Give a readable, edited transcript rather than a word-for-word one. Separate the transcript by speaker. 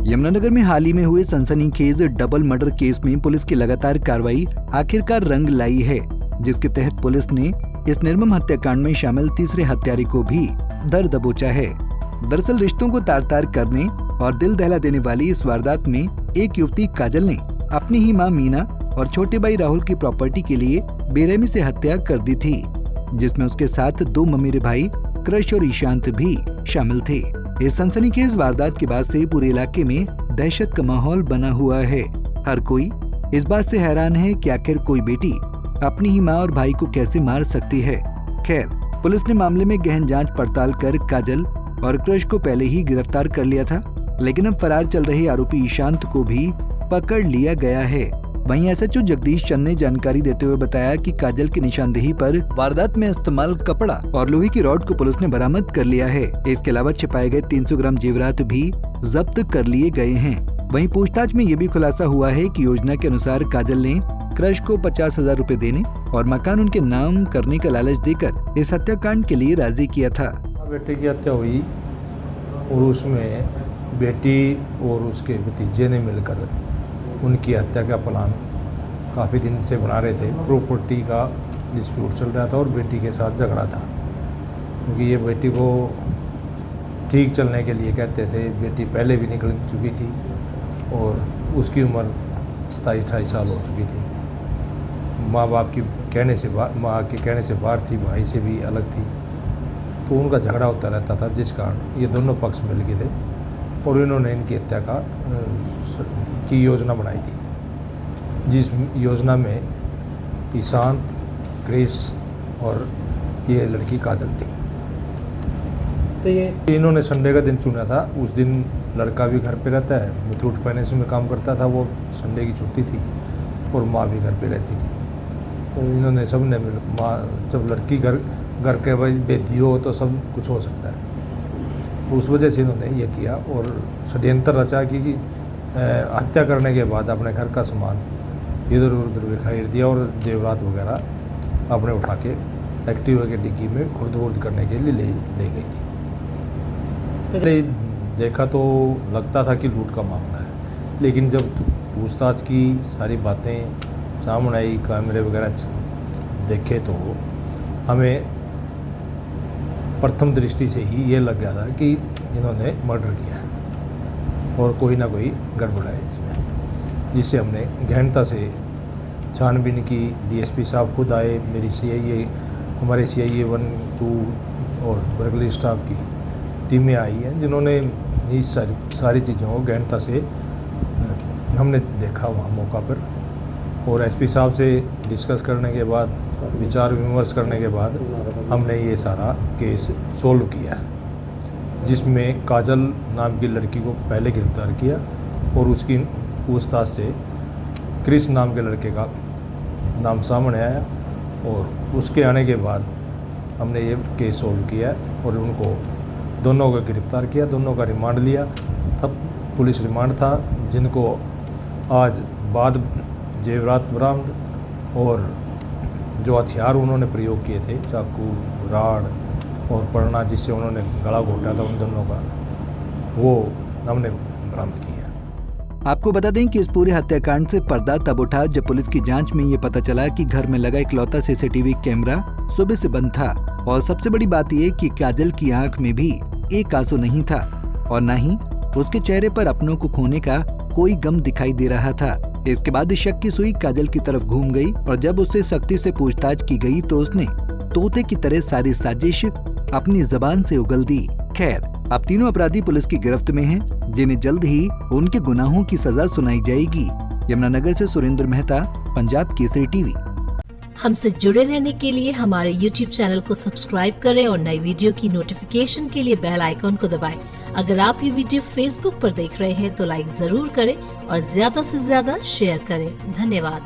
Speaker 1: यमुनानगर में हाल ही में हुए सनसनीखेज डबल मर्डर केस में पुलिस की लगातार कार्रवाई आखिरकार रंग लाई है, जिसके तहत पुलिस ने इस निर्मम हत्याकांड में शामिल तीसरे हत्यारे को भी दर दबोचा है। दरअसल रिश्तों को तार तार करने और दिल दहला देने वाली इस वारदात में एक युवती काजल ने अपनी ही मां मीना और छोटे भाई राहुल की प्रॉपर्टी के लिए बेरहमी से हत्या कर दी थी, जिसमें उसके साथ 2 ममेरे भाई क्रश और ईशांत भी शामिल थे। इस सनसनीखेज वारदात के बाद से पूरे इलाके में दहशत का माहौल बना हुआ है। हर कोई इस बात से हैरान है कि आखिर कोई बेटी अपनी ही मां और भाई को कैसे मार सकती है। खैर, पुलिस ने मामले में गहन जांच पड़ताल कर काजल और क्रश को पहले ही गिरफ्तार कर लिया था, लेकिन अब फरार चल रहे आरोपी ईशांत को भी पकड़ लिया गया है। वहीं एसएचओ जगदीश चंद ने जानकारी देते हुए बताया कि काजल की निशानदेही पर वारदात में इस्तेमाल कपड़ा और लोहे की रॉड को पुलिस ने बरामद कर लिया है। इसके अलावा छिपाए गए 300 ग्राम जेवरात भी जब्त कर लिए गए हैं। वहीं पूछताछ में ये भी खुलासा हुआ है कि योजना के अनुसार काजल ने क्रश को 50,000 रूपए देने और मकान उनके नाम करने का लालच देकर इस हत्याकांड के लिए राजी किया था।
Speaker 2: बेटे की हत्या हुई और उसमें बेटी और उसके भतीजे ने मिलकर उनकी हत्या का प्लान काफ़ी दिन से बना रहे थे। प्रॉपर्टी का डिस्प्यूट चल रहा था और बेटी के साथ झगड़ा था, क्योंकि ये बेटी को ठीक चलने के लिए कहते थे। बेटी पहले भी निकल चुकी थी और उसकी उम्र 27-28 साल हो चुकी थी। माँ बाप की कहने से माँ के कहने से बाहर थी, भाई से भी अलग थी, तो उनका झगड़ा होता रहता था, जिस कारण ये दोनों पक्ष मिल गए थे और इन्होंने इनकी हत्या की योजना बनाई थी, जिस योजना में ईशांत, क्रिस और ये लड़की काजल थी। तो ये इन्होंने संडे का दिन चुना था। उस दिन लड़का भी घर पे रहता है, मुथूट फाइनेंस में काम करता था, वो संडे की छुट्टी थी और माँ भी घर पे रहती थी। तो इन्होंने सब ने माँ, जब लड़की घर के भाई बेटी हो तो सब कुछ हो सकता है, उस वजह से इन्होंने ये किया और षड्यंत्र रचा कि हत्या करने के बाद अपने घर का सामान इधर उधर बिखेर दिया और जेवरात वगैरह अपने उठा के एक्टिवा के डिग्गी में खुर्द-बुर्द करने के लिए ले गई थी। तो देखा तो लगता था कि लूट का मामला है, लेकिन जब पूछताछ की सारी बातें सामने आई, कैमरे वगैरह देखे, तो हमें प्रथम दृष्टि से ही ये लग गया था कि इन्होंने मर्डर किया है और कोई ना कोई गड़बड़ है इसमें, जिससे हमने गहनता से छानबीन की। डीएसपी साहब खुद आए, मेरी सीआईए, हमारे सीआईए 1, 2 और बर्गली स्टाफ की टीमें आई हैं, जिन्होंने इस सारी चीज़ों को गहनता से हमने देखा वहाँ मौका पर। और एसपी साहब से डिस्कस करने के बाद, विचार विमर्श करने के बाद हमने ये सारा केस सोल्व किया, जिसमें काजल नाम की लड़की को पहले गिरफ्तार किया और उसकी पूछताछ से क्रिस नाम के लड़के का नाम सामने आया और उसके आने के बाद हमने ये केस सोल्व किया और उनको दोनों को गिरफ्तार किया, दोनों का रिमांड लिया। तब पुलिस रिमांड था, जिनको आज बाद जेवरात बरामद और जो हथियार उन्होंने प्रयोग किए थे, चाकू, राड और पड़ना जिससे उन्होंने गला घोटा था उन दोनों का, वो हमने बरामद किया।
Speaker 1: आपको बता दें कि इस पूरे हत्याकांड से पर्दा तब उठा जब पुलिस की जांच में ये पता चला कि घर में लगा इकलौता सीसीटीवी कैमरा सुबह से बंद था और सबसे बड़ी बात ये कि काजल की आंख में भी एक आंसू नहीं था और न ही उसके चेहरे पर अपनों को खोने का कोई गम दिखाई दे रहा था। इसके बाद शक की सुई काजल की तरफ घूम गई और जब उससे सख्ती से पूछताछ की गई तो उसने तोते की तरह सारी साजिश अपनी जबान से उगल दी। खैर, अब तीनों अपराधी पुलिस की गिरफ्त में हैं, जिन्हें जल्द ही उनके गुनाहों की सजा सुनाई जाएगी। यमुनानगर से सुरेंद्र मेहता, पंजाब केसरी टीवी।
Speaker 3: हमसे जुड़े रहने के लिए हमारे YouTube चैनल को सब्सक्राइब करें और नई वीडियो की नोटिफिकेशन के लिए बेल आइकॉन को दबाएं। अगर आप ये वीडियो Facebook पर देख रहे हैं तो लाइक जरूर करें और ज्यादा से ज्यादा शेयर करें। धन्यवाद।